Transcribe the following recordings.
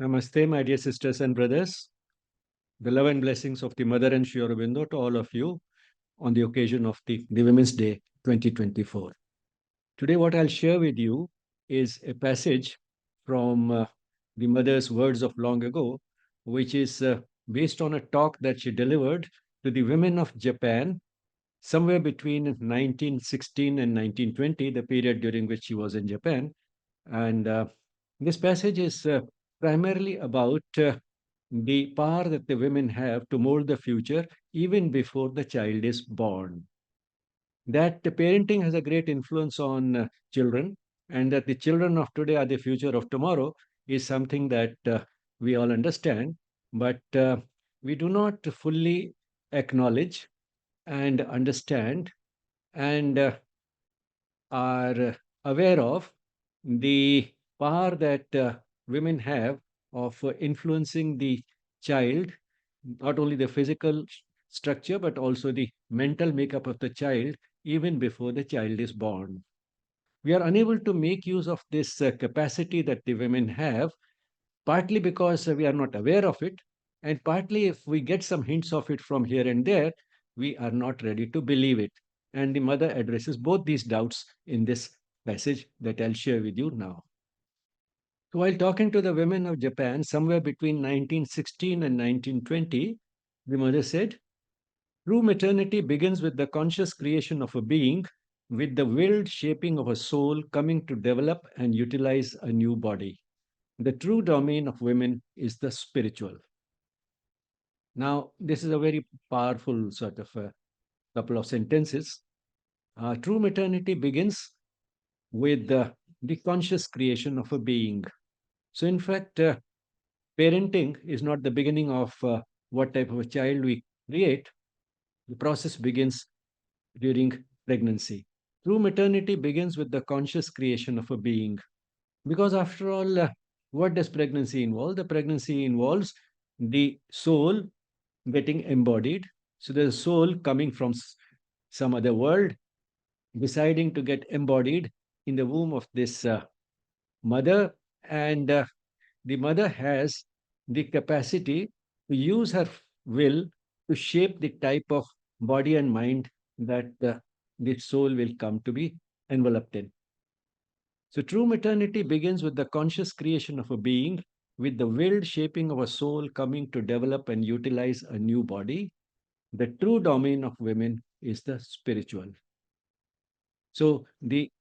Namaste, my dear sisters and brothers. The love and blessings of the Mother and Sri Aurobindo to all of you on the occasion of the Women's Day 2024. Today, what I'll share with you is a passage from the Mother's words of long ago, which is based on a talk that she delivered to the women of Japan somewhere between 1916 and 1920, the period during which she was in Japan. And this passage is primarily about the power that the women have to mold the future even before the child is born. That the parenting has a great influence on children, and that the children of today are the future of tomorrow is something that we all understand, but we do not fully acknowledge and understand and are aware of the power that women have of influencing the child, not only the physical structure, but also the mental makeup of the child, even before the child is born. We are unable to make use of this capacity that the women have, partly because we are not aware of it, and partly if we get some hints of it from here and there, we are not ready to believe it. And the mother addresses both these doubts in this passage that I'll share with you now. So while talking to the women of Japan somewhere between 1916 and 1920, the mother said, true maternity begins with the conscious creation of a being, with the willed shaping of a soul coming to develop and utilize a new body. The true domain of women is the spiritual. Now, this is a very powerful sort of a couple of sentences. True maternity begins with the conscious creation of a being. So, in fact, parenting is not the beginning of what type of a child we create. The process begins during pregnancy. True maternity begins with the conscious creation of a being. Because, after all, what does pregnancy involve? The pregnancy involves the soul getting embodied. So, there's a soul coming from some other world, deciding to get embodied in the womb of this mother. And the mother has the capacity to use her will to shape the type of body and mind that the soul will come to be enveloped in. So, true maternity begins with the conscious creation of a being, with the willed shaping of a soul coming to develop and utilize a new body. The true domain of women is the spiritual. So, the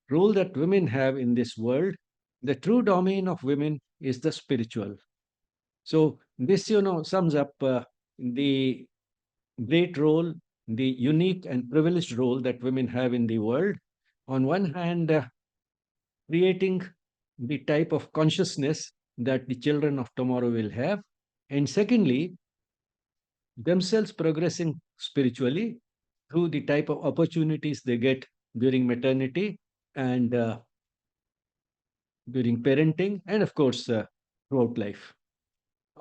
role that women have in this world, the true domain of women is the spiritual. So, this, sums up the great role, the unique and privileged role that women have in the world. On one hand, creating the type of consciousness that the children of tomorrow will have. And secondly, themselves progressing spiritually through the type of opportunities they get during maternity and during parenting, and of course, throughout life.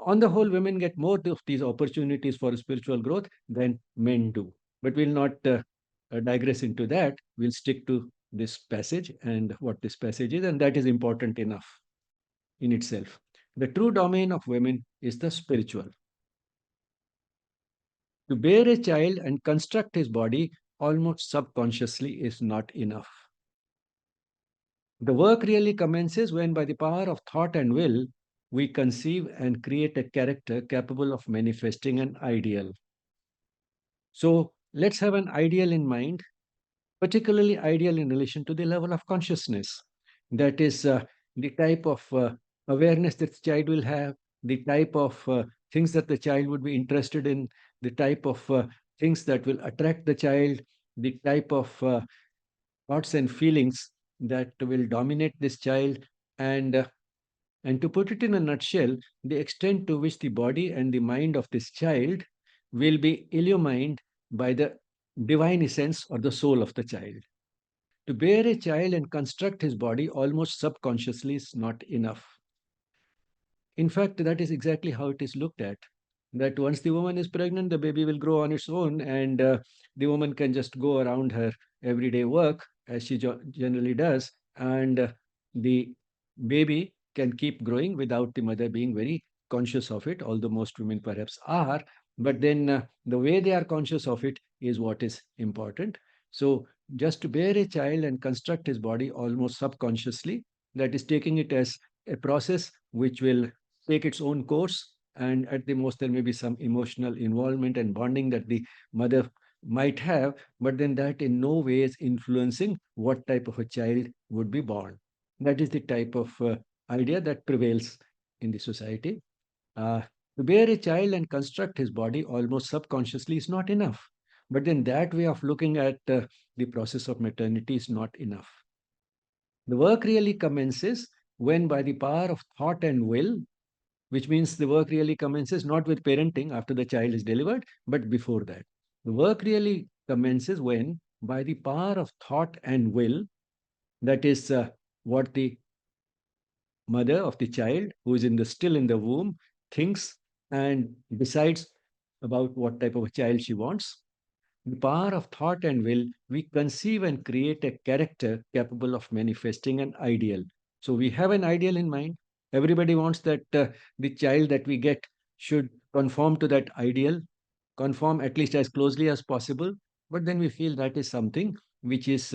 On the whole, women get more of these opportunities for spiritual growth than men do. But we'll not digress into that. We'll stick to this passage and what this passage is, and that is important enough in itself. The true domain of women is the spiritual. To bear a child and construct his body almost subconsciously is not enough. The work really commences when, by the power of thought and will, we conceive and create a character capable of manifesting an ideal. So let's have an ideal in mind, particularly ideal in relation to the level of consciousness. That is the type of awareness that the child will have, the type of things that the child would be interested in, the type of things that will attract the child, the type of thoughts and feelings that will dominate this child, and and to put it in a nutshell, the extent to which the body and the mind of this child will be illumined by the divine essence or the soul of the child. To bear a child and construct his body almost subconsciously is not enough. In fact, that is exactly how it is looked at. That once the woman is pregnant, the baby will grow on its own, and the woman can just go around her everyday work as she generally does, and the baby can keep growing without the mother being very conscious of it, although most women perhaps are. But then the way they are conscious of it is what is important. So, just to bear a child and construct his body almost subconsciously, that is taking it as a process which will take its own course. And at the most, there may be some emotional involvement and bonding that the mother might have, but then that in no way is influencing what type of a child would be born. That is the type of idea that prevails in the society. Uh, to bear a child and construct his body almost subconsciously is not enough. But then that way of looking at the process of maternity is not enough. The work really commences when, by the power of thought and will, which means the work really commences not with parenting after the child is delivered, but before that. The work really commences when, by the power of thought and will, that is what the mother of the child who is still in the womb thinks and decides about what type of a child she wants. The power of thought and will, we conceive and create a character capable of manifesting an ideal. So we have an ideal in mind. Everybody wants that the child that we get should conform to that ideal, conform at least as closely as possible. But then we feel that is something which is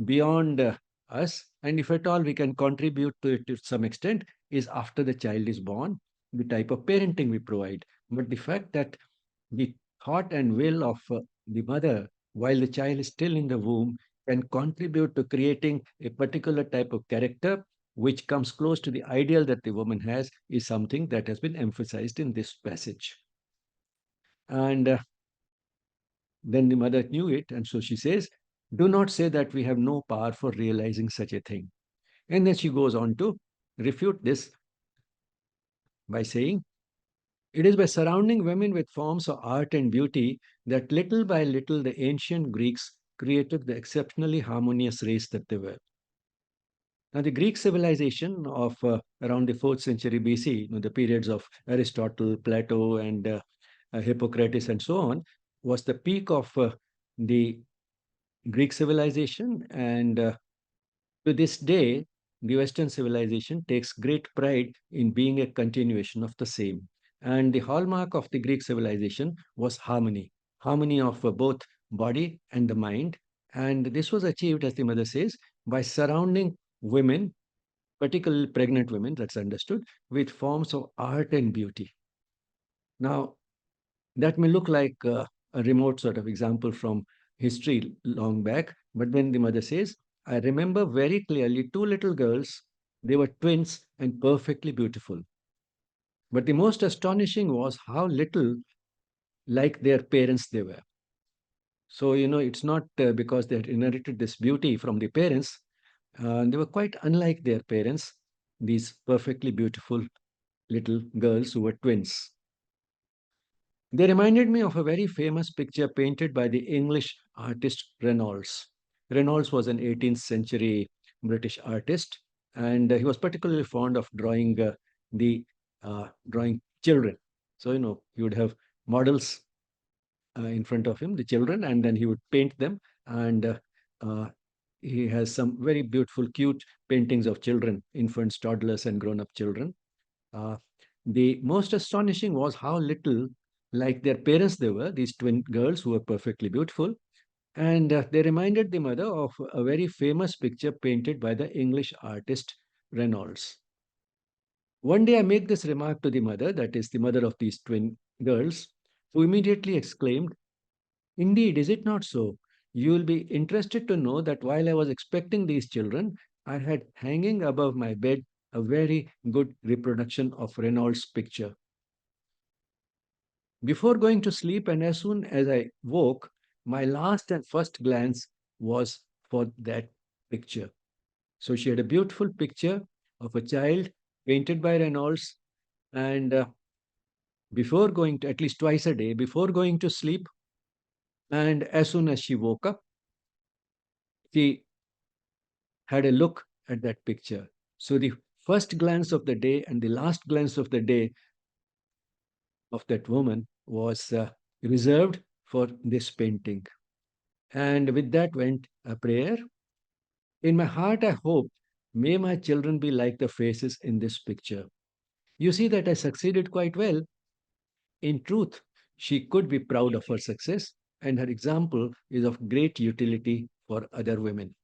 beyond us. And if at all we can contribute to it to some extent, is after the child is born, the type of parenting we provide. But the fact that the thought and will of the mother, while the child is still in the womb, can contribute to creating a particular type of character which comes close to the ideal that the woman has, is something that has been emphasized in this passage. And then the mother knew it, and so she says, "Do not say that we have no power for realizing such a thing." And then she goes on to refute this by saying, "It is by surrounding women with forms of art and beauty that little by little the ancient Greeks created the exceptionally harmonious race that they were." Now, the Greek civilization of around the 4th century BC, the periods of Aristotle, Plato, and Hippocrates, and so on, was the peak of the Greek civilization. And to this day, the Western civilization takes great pride in being a continuation of the same. And the hallmark of the Greek civilization was harmony, harmony of both body and the mind. And this was achieved, as the mother says, by surrounding women, particularly pregnant women, that's understood, with forms of art and beauty. Now, that may look like a remote sort of example from history long back, but then the mother says, "I remember very clearly two little girls. They were twins and perfectly beautiful. But the most astonishing was how little like their parents they were." So, it's not because they had inherited this beauty from the parents. They were quite unlike their parents, these perfectly beautiful little girls who were twins. They reminded me of a very famous picture painted by the English artist Reynolds. Reynolds was an 18th century British artist, and he was particularly fond of the drawing children. So he would have models in front of him, the children, and then he would paint them. And uh, he has some very beautiful, cute paintings of children, infants, toddlers, and grown-up children. uh, the most astonishing was how little like their parents they were, these twin girls who were perfectly beautiful. And they reminded the mother of a very famous picture painted by the English artist Reynolds. One day I made this remark to the mother, that is, the mother of these twin girls, who immediately exclaimed, "Indeed, is it not so? You will be interested to know that while I was expecting these children, I had hanging above my bed a very good reproduction of Reynolds' picture. Before going to sleep, and as soon as I woke, my last and first glance was for that picture." So she had a beautiful picture of a child painted by Reynolds, and before going to, at least twice a day, before going to sleep, and as soon as she woke up, she had a look at that picture. So the first glance of the day and the last glance of the day of that woman was reserved for this painting. And with that went a prayer. In my heart, I hoped May my children be like the faces in this picture. You see that I succeeded quite well. In truth, she could be proud of her success, and her example is of great utility for other women.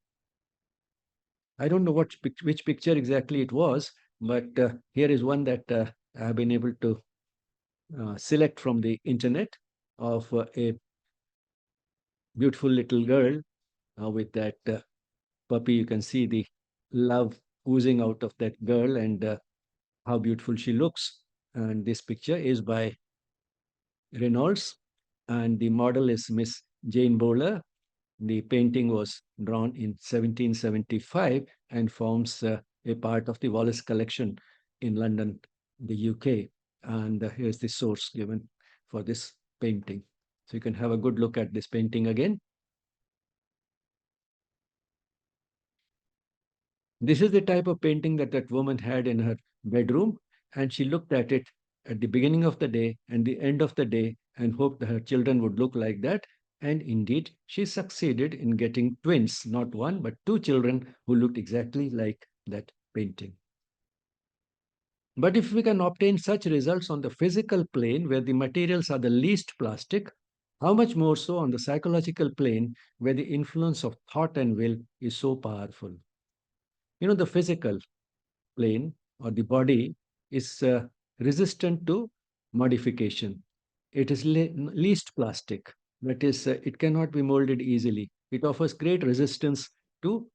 I don't know which picture exactly it was, but here is one that I have been able to select from the internet of a beautiful little girl with that puppy. You can see the love oozing out of that girl and how beautiful she looks. And this picture is by Reynolds, and the model is Miss Jane Bowler. The painting was drawn in 1775 and forms a part of the Wallace collection in London, the UK. And here's the source given for this painting. So you can have a good look at this painting again. This is the type of painting that that woman had in her bedroom, and she looked at it at the beginning of the day and the end of the day and hoped that her children would look like that. And indeed, she succeeded in getting twins, not one, but two children who looked exactly like that painting. But if we can obtain such results on the physical plane where the materials are the least plastic, how much more so on the psychological plane where the influence of thought and will is so powerful? You know, the physical plane or the body is resistant to modification. It is least plastic. That is, it cannot be molded easily. It offers great resistance to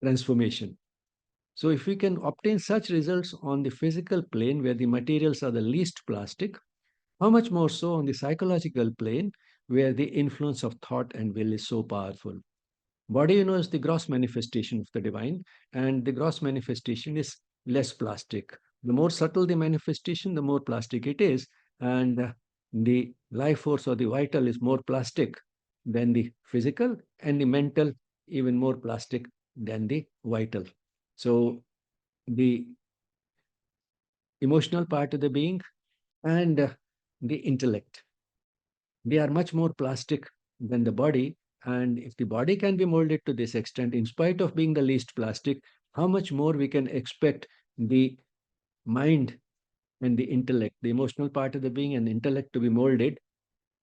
transformation. So, if we can obtain such results on the physical plane where the materials are the least plastic, how much more so on the psychological plane where the influence of thought and will is so powerful? Body, is the gross manifestation of the divine, and the gross manifestation is less plastic. The more subtle the manifestation, the more plastic it is, and the life force or the vital is more plastic than the physical, and the mental even more plastic than the vital. So the emotional part of the being and the intellect, they are much more plastic than the body. And if the body can be molded to this extent, in spite of being the least plastic, how much more we can expect the mind and the intellect, the emotional part of the being and intellect to be molded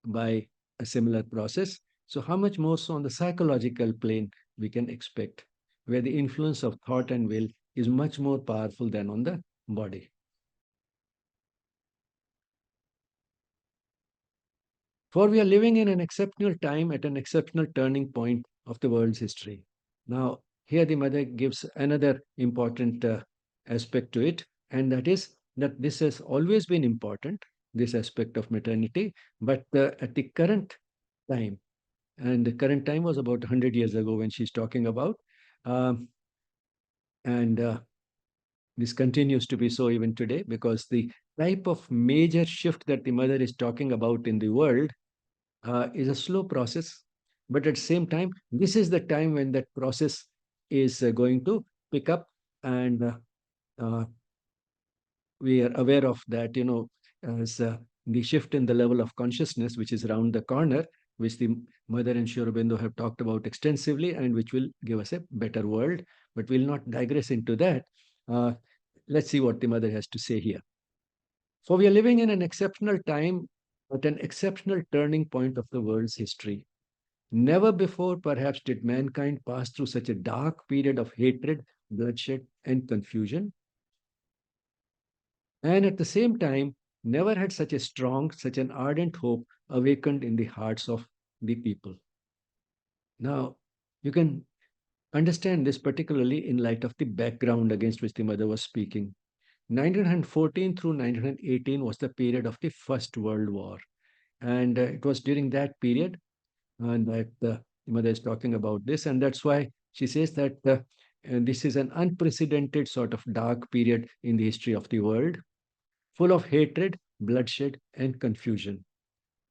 by a similar process. So, how much more so on the psychological plane we can expect, where the influence of thought and will is much more powerful than on the body. For we are living in an exceptional time at an exceptional turning point of the world's history. Now, here the mother gives another important aspect to it, and that is that this has always been important, this aspect of maternity, but at the current time, and the current time was about 100 years ago when she's talking about, um, and this continues to be so even today because the type of major shift that the mother is talking about in the world is a slow process, but at the same time, this is the time when that process is going to pick up, and uh, we are aware of that, as the shift in the level of consciousness, which is around the corner, which the mother and Sri Aurobindo have talked about extensively, and which will give us a better world. But we'll not digress into that. Uh, let's see what the mother has to say here. For we are living in an exceptional time at an exceptional turning point of the world's history. Never before, perhaps, did mankind pass through such a dark period of hatred, bloodshed, and confusion. And at the same time, never had such a strong, such an ardent hope awakened in the hearts of the people. Now, you can understand this particularly in light of the background against which the mother was speaking. 1914 through 1918 was the period of the First World War. And it was during that period and that the mother is talking about this, and that's why she says that this is an unprecedented sort of dark period in the history of the world, full of hatred, bloodshed, and confusion.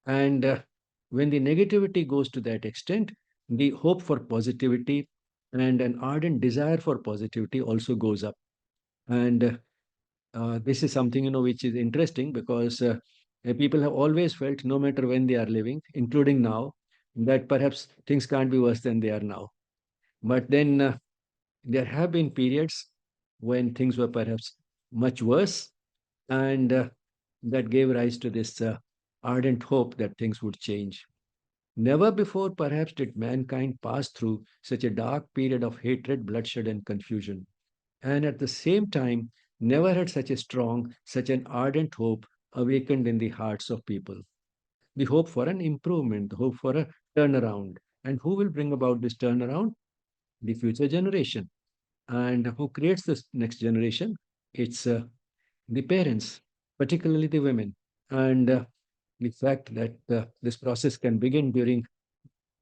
And when the negativity goes to that extent, the hope for positivity and an ardent desire for positivity also goes up. And this is something which is interesting because people have always felt, no matter when they are living, including now, that perhaps things can't be worse than they are now. But then there have been periods when things were perhaps much worse, and that gave rise to this ardent hope that things would change. Never before, perhaps, did mankind pass through such a dark period of hatred, bloodshed, and confusion. And at the same time, never had such a strong, such an ardent hope awakened in the hearts of people. The hope for an improvement, the hope for a turnaround. And who will bring about this turnaround? The future generation. And who creates this next generation? It's the parents, particularly the women. And the fact that this process can begin during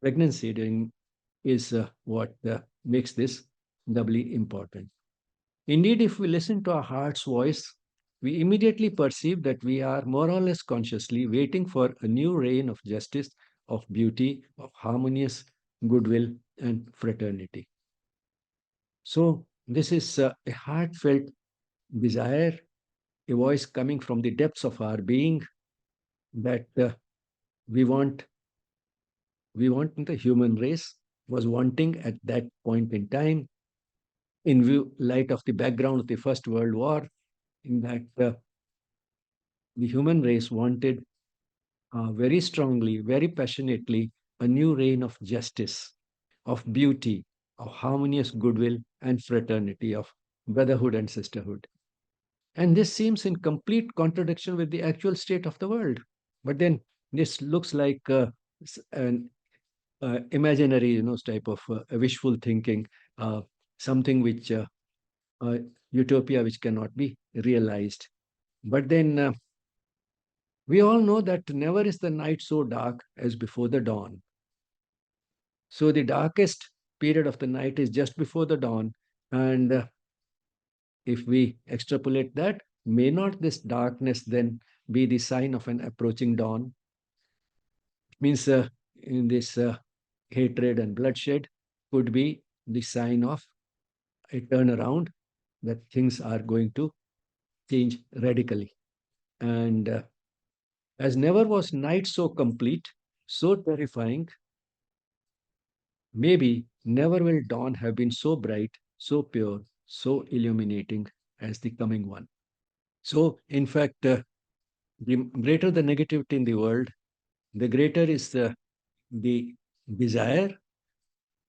pregnancy during is what makes this doubly important. Indeed, if we listen to our heart's voice, we immediately perceive that we are more or less consciously waiting for a new reign of justice, of beauty, of harmonious goodwill, and fraternity. So, this is a heartfelt desire, a voice coming from the depths of our being that we want the human race was wanting at that point in time in view light of the background of the First World War, in that the human race wanted very strongly, very passionately, a new reign of justice, of beauty, of harmonious goodwill and fraternity, of brotherhood and sisterhood. And this seems in complete contradiction with the actual state of the world. But then this looks like an imaginary, type of wishful thinking, uh, something which uh, utopia which cannot be realized. But then we all know that never is the night so dark as before the dawn. So the darkest period of the night is just before the dawn. And if we extrapolate that, may not this darkness then be the sign of an approaching dawn? Means in this hatred and bloodshed could be the sign of a turnaround, that things are going to change radically. And as never was night so complete, so terrifying, maybe never will dawn have been so bright, so pure, so illuminating as the coming one. So, in fact, the greater the negativity in the world, the greater is the desire,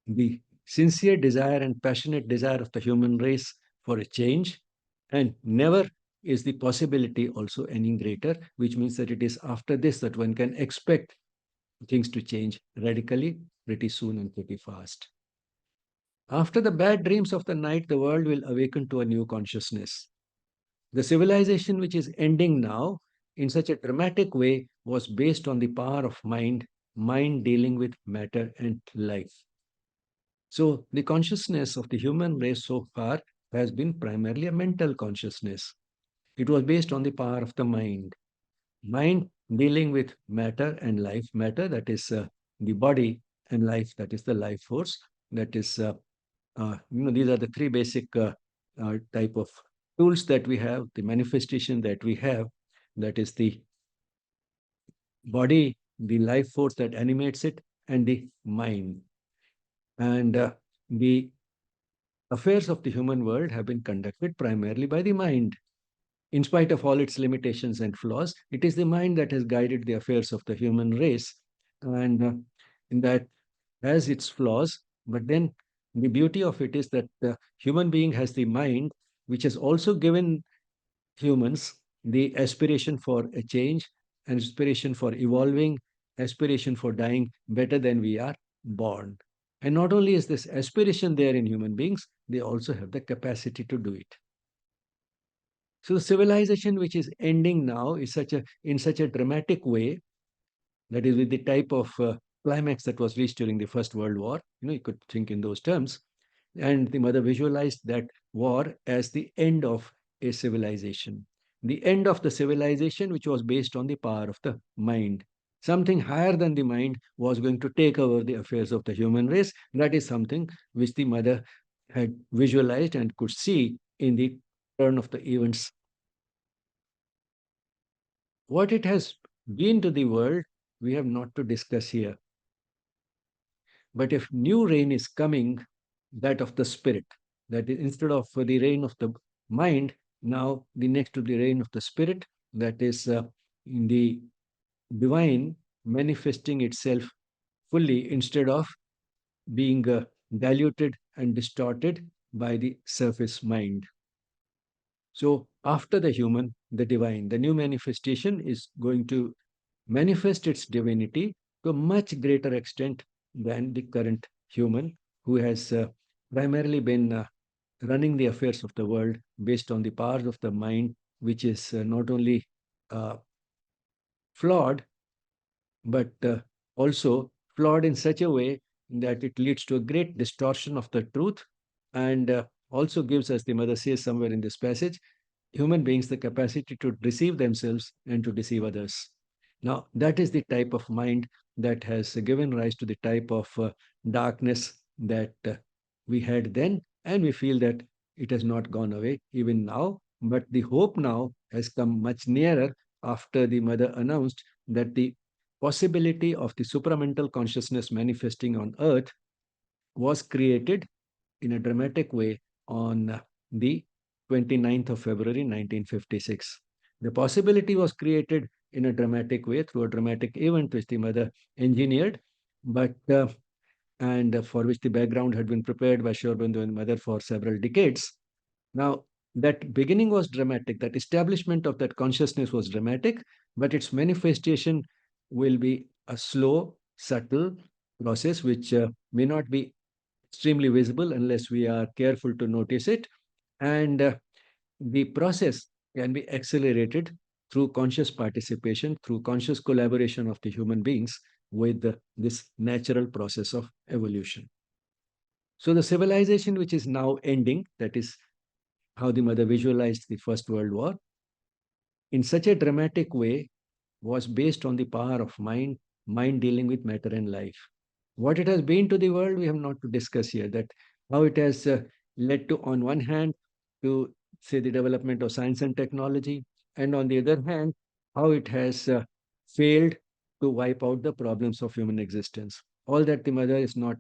the sincere desire and passionate desire of the human race for a change, and never is the possibility also any greater, which means that it is after this that one can expect things to change radically, pretty soon and pretty fast. After the bad dreams of the night, the world will awaken to a new consciousness. The civilization which is ending now in such a dramatic way was based on the power of mind, mind dealing with matter and life. So, the consciousness of the human race so far has been primarily a mental consciousness. It was based on the power of the mind. Mind dealing with matter and life. Matter, that is the body, and life, that is the life force. That is, these are the three basic type of tools that we have, the manifestation that we have. That is the body, the life force that animates it, and the mind. And the affairs of the human world have been conducted primarily by the mind. In spite of all its limitations and flaws, it is the mind that has guided the affairs of the human race. And in that has its flaws, but then the beauty of it is that the human being has the mind, which has also given humans the aspiration for a change, an aspiration for evolving, aspiration for dying better than we are born. And not only is this aspiration there in human beings, they also have the capacity to do it. So the civilization which is ending now is in such a dramatic way, that is with the type of climax that was reached during the First World War. You could think in those terms. And the mother visualized that war as the end of a civilization, the end of the civilization which was based on the power of the mind. Something higher than the mind was going to take over the affairs of the human race. That is something which the mother had visualized and could see in the turn of the events. What it has been to the world, we have not to discuss here. But if new reign is coming, that of the spirit, that is, instead of the reign of the mind, now the next to the reign of the spirit, that is in the divine manifesting itself fully instead of being diluted and distorted by the surface mind. So, after the human, the divine, the new manifestation is going to manifest its divinity to a much greater extent than the current human who has primarily been running the affairs of the world based on the powers of the mind, which is not only uh, flawed, but also flawed in such a way that it leads to a great distortion of the truth and also gives, as the mother says somewhere in this passage, human beings the capacity to deceive themselves and to deceive others. Now, that is the type of mind that has given rise to the type of darkness that we had then, and we feel that it has not gone away even now. But the hope now has come much nearer after the mother announced that the possibility of the supramental consciousness manifesting on earth was created in a dramatic way on the 29th of February 1956. The possibility was created in a dramatic way through a dramatic event which the mother engineered, but and for which the background had been prepared by Sri Aurobindo and mother for several decades. Now, that beginning was dramatic, that establishment of that consciousness was dramatic, but its manifestation will be a slow, subtle process which may not be extremely visible unless we are careful to notice it. And the process can be accelerated through conscious participation, through conscious collaboration of the human beings with this natural process of evolution. So, the civilization which is now ending, that is how the mother visualized the First World War, in such a dramatic way was based on the power of mind, mind dealing with matter and life. What it has been to the world, we have not to discuss here. That how it has led to, on one hand, to say the development of science and technology, and on the other hand, how it has failed to wipe out the problems of human existence. All that the mother is not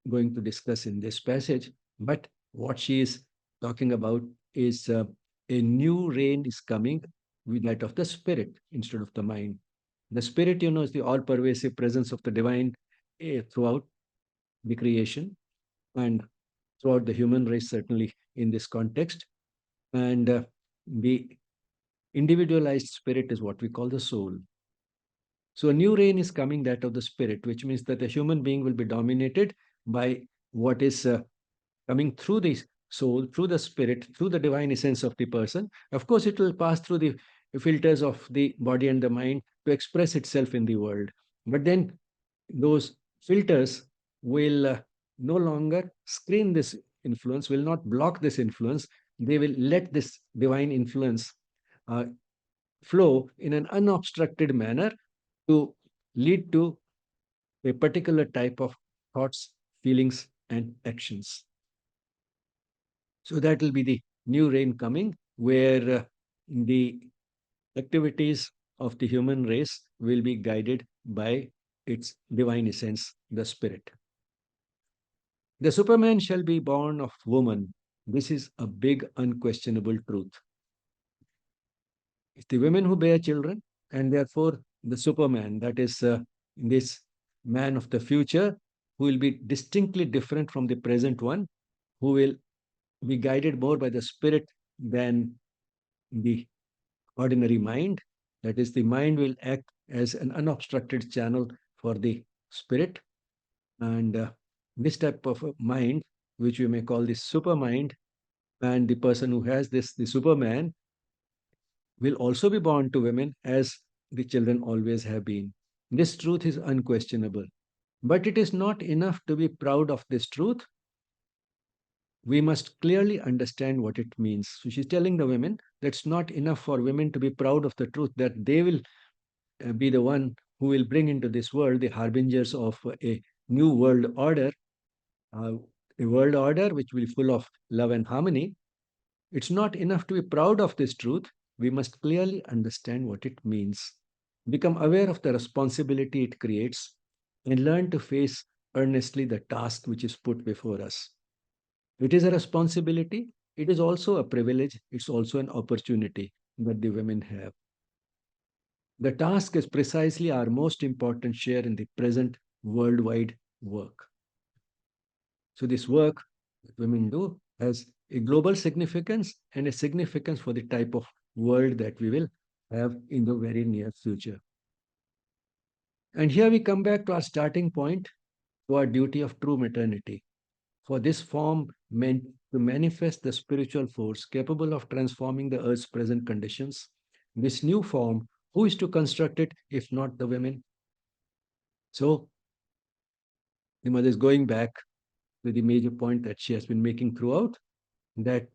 going to discuss in this passage, but what she is talking about is a new reign is coming with that of the spirit instead of the mind. The spirit, is the all pervasive presence of the divine throughout the creation and throughout the human race, certainly in this context. And the individualized spirit is what we call the soul. So a new reign is coming, that of the spirit, which means that the human being will be dominated by what is coming through the soul, through the spirit, through the divine essence of the person. Of course, it will pass through the filters of the body and the mind to express itself in the world. But then those filters will no longer screen this influence, will not block this influence. They will let this divine influence uh, flow in an unobstructed manner to lead to a particular type of thoughts, feelings, and actions. So that will be the new reign coming, where the activities of the human race will be guided by its divine essence, the spirit. The Superman shall be born of woman. This is a big, unquestionable truth. It's the women who bear children, and therefore the Superman, that is this man of the future, who will be distinctly different from the present one, who will be guided more by the spirit than the ordinary mind. That is, the mind will act as an unobstructed channel for the spirit. And this type of a mind, which we may call the super mind, and the person who has this, the Superman, will also be born to women as the children always have been. This truth is unquestionable. But it is not enough to be proud of this truth. We must clearly understand what it means. So she's telling the women that's not enough for women to be proud of the truth that they will be the one who will bring into this world the harbingers of a new world order, uh, a world order which will be full of love and harmony. It's not enough to be proud of this truth. We must clearly understand what it means, become aware of the responsibility it creates, and learn to face earnestly the task which is put before us. It is a responsibility, it is also a privilege, it's also an opportunity that the women have. The task is precisely our most important share in the present worldwide work. So, this work that women do has a global significance and a significance for the type of world that we will have in the very near future. And here we come back to our starting point, to our duty of true maternity. For this form meant to manifest the spiritual force capable of transforming the earth's present conditions. This new form, who is to construct it if not the women? So the mother is going back to the major point that she has been making throughout, that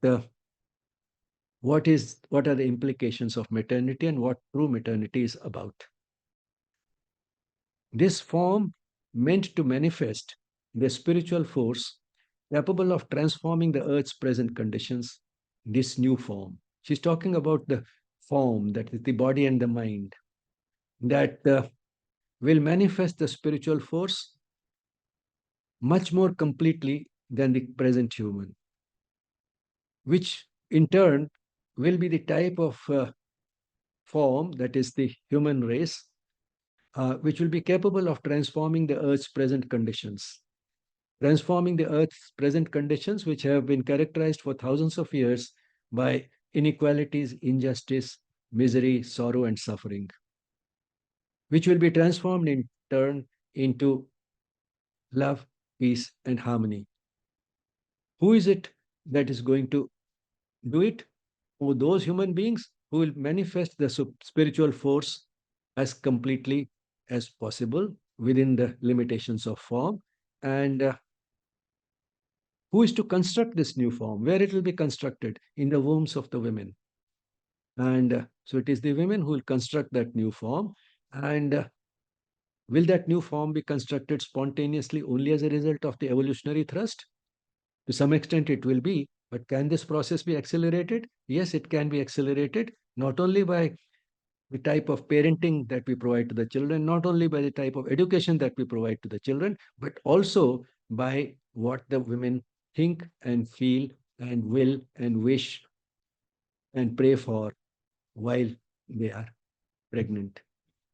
what are the implications of maternity and what true maternity is about. This form meant to manifest the spiritual force capable of transforming the earth's present conditions, this new form. She's talking about the form, that is the body and the mind, that will manifest the spiritual force much more completely than the present human, which in turn will be the type of form, that is the human race, which will be capable of transforming the earth's present conditions. Transforming the earth's present conditions, which have been characterized for thousands of years by inequalities, injustice, misery, sorrow, and suffering, which will be transformed in turn into love, peace, and harmony. Who is it that is going to do it? Who those human beings who will manifest the spiritual force as completely as possible within the limitations of form, and who is to construct this new form, where it will be constructed in the wombs of the women. And so it is the women who will construct that new form. And will that new form be constructed spontaneously only as a result of the evolutionary thrust? To some extent, it will be. But can this process be accelerated? Yes, it can be accelerated, not only by the type of parenting that we provide to the children, not only by the type of education that we provide to the children, but also by what the women think and feel and will and wish and pray for while they are pregnant.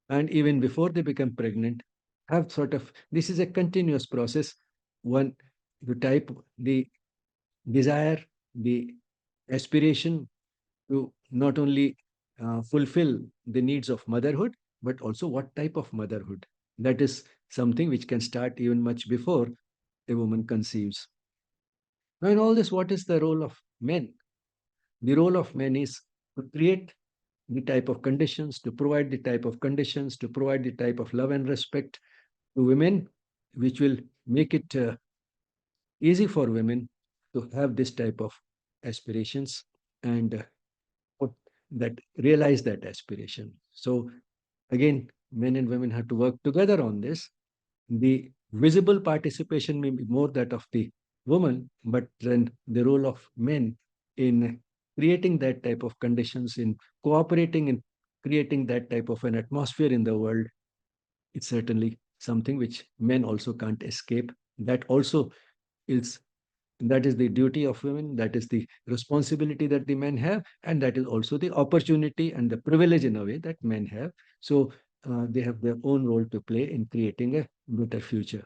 And even before they become pregnant, have sort of this is a continuous process. One, the type, the desire, the aspiration to not only fulfill the needs of motherhood, but also what type of motherhood. That is something which can start even much before a woman conceives. Now, in all this, what is the role of men? The role of men is to create the type of conditions, to provide the type of conditions, to provide the type of love and respect to women, which will make it easy for women to have this type of aspirations and put that realize that aspiration. So again, men and women have to work together on this. The visible participation may be more that of the woman, but then the role of men in creating that type of conditions, in cooperating in creating that type of an atmosphere in the world, it's certainly something which men also can't escape. That also is that is the duty of women, that is the responsibility that the men have, and that is also the opportunity and the privilege in a way that men have. So they have their own role to play in creating a better future.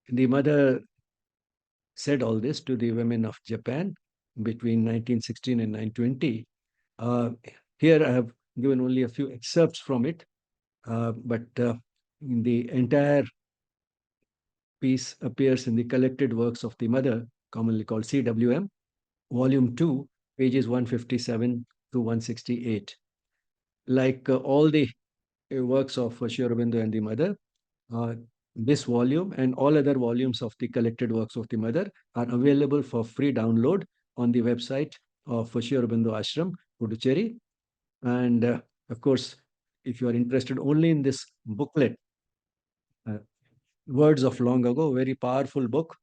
The mother said all this to the women of Japan between 1916 and 1920. Uh, Here I have given only a few excerpts from it, but the entire piece appears in the collected works of the mother, commonly called CWM, Volume 2, pages 157 to 168. Like all the works of Sri Aurobindo and the mother, uh, this volume and all other volumes of the collected works of the mother are available for free download on the website of Sri Aurobindo Ashram, Puducherry. And of course, if you are interested only in this booklet, uh, Words of Long Ago, very powerful book,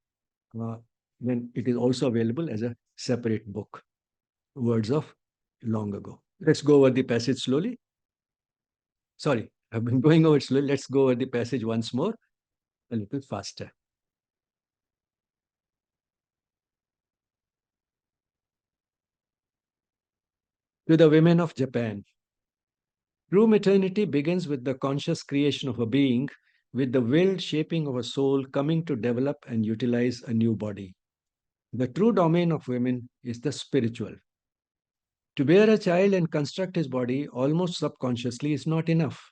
uh, then it is also available as a separate book, Words of Long Ago. Let's go over the passage slowly. Sorry, I've been going over it slowly. Let's go over the passage once more, a little faster. To the women of Japan, true maternity begins with the conscious creation of a being, with the willed shaping of a soul coming to develop and utilize a new body. The true domain of women is the spiritual. To bear a child and construct his body almost subconsciously is not enough.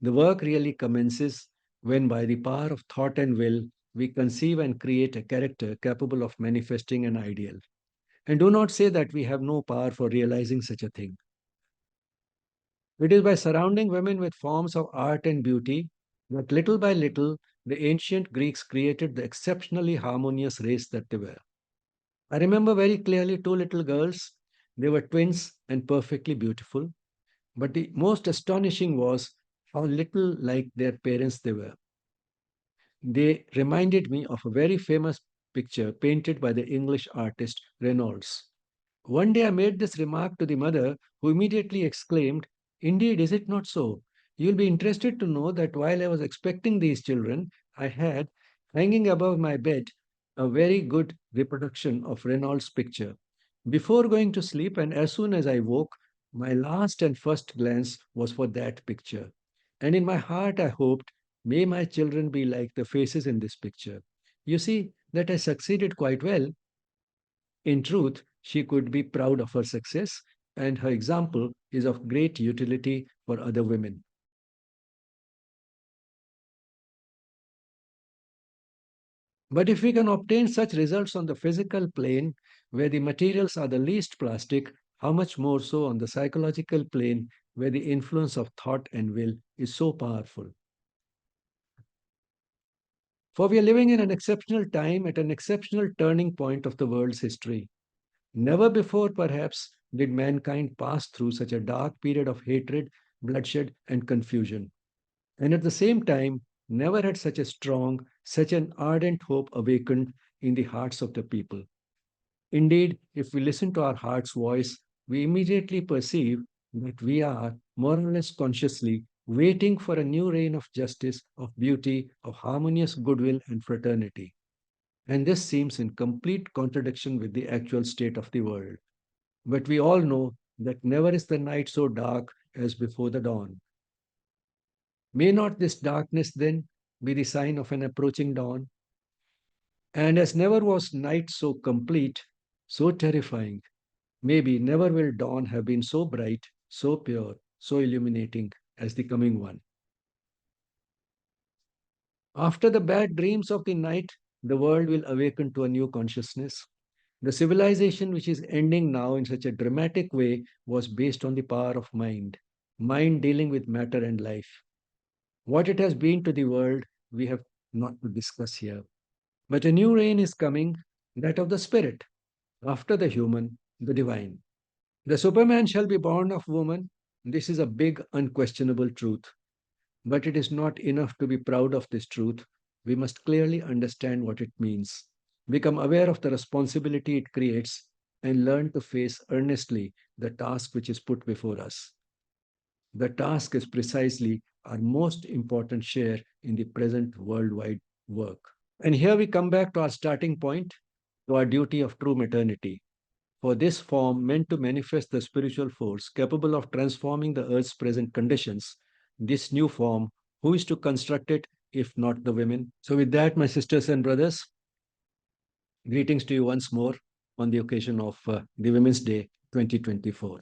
The work really commences when, by the power of thought and will, we conceive and create a character capable of manifesting an ideal. And do not say that we have no power for realizing such a thing. It is by surrounding women with forms of art and beauty that little by little the ancient Greeks created the exceptionally harmonious race that they were. I remember very clearly two little girls. They were twins and perfectly beautiful. But the most astonishing was how little like their parents they were. They reminded me of a very famous picture painted by the English artist Reynolds. One day I made this remark to the mother, who immediately exclaimed, "Indeed, is it not so? You'll be interested to know that while I was expecting these children, I had, hanging above my bed, a very good reproduction of Reynolds' picture. Before going to sleep, and as soon as I woke, my last and first glance was for that picture. And in my heart, I hoped, may my children be like the faces in this picture. You see that I succeeded quite well. In truth, she could be proud of her success, and her example is of great utility for other women. But if we can obtain such results on the physical plane, where the materials are the least plastic, how much more so on the psychological plane, where the influence of thought and will is so powerful? For we are living in an exceptional time at an exceptional turning point of the world's history. Never before, perhaps, did mankind pass through such a dark period of hatred, bloodshed, and confusion. And at the same time, never had such a strong, such an ardent hope awakened in the hearts of the people. Indeed, if we listen to our heart's voice, we immediately perceive that we are, more or less consciously, waiting for a new reign of justice, of beauty, of harmonious goodwill and fraternity. And this seems in complete contradiction with the actual state of the world. But we all know that never is the night so dark as before the dawn. May not this darkness then be the sign of an approaching dawn? And as never was night so complete, so terrifying, maybe never will dawn have been so bright, so pure, so illuminating as the coming one. After the bad dreams of the night, the world will awaken to a new consciousness. The civilization which is ending now in such a dramatic way was based on the power of mind, mind dealing with matter and life. What it has been to the world, we have not to discuss here. But a new reign is coming, that of the spirit, after the human, the divine. The Superman shall be born of woman. This is a big, unquestionable truth. But it is not enough to be proud of this truth. We must clearly understand what it means, become aware of the responsibility it creates, and learn to face earnestly the task which is put before us. The task is precisely our most important share in the present worldwide work. And here we come back to our starting point, to our duty of true maternity. For this form, meant to manifest the spiritual force capable of transforming the earth's present conditions, this new form, who is to construct it if not the women? So, with that, my sisters and brothers, greetings to you once more on the occasion of the Women's Day 2024.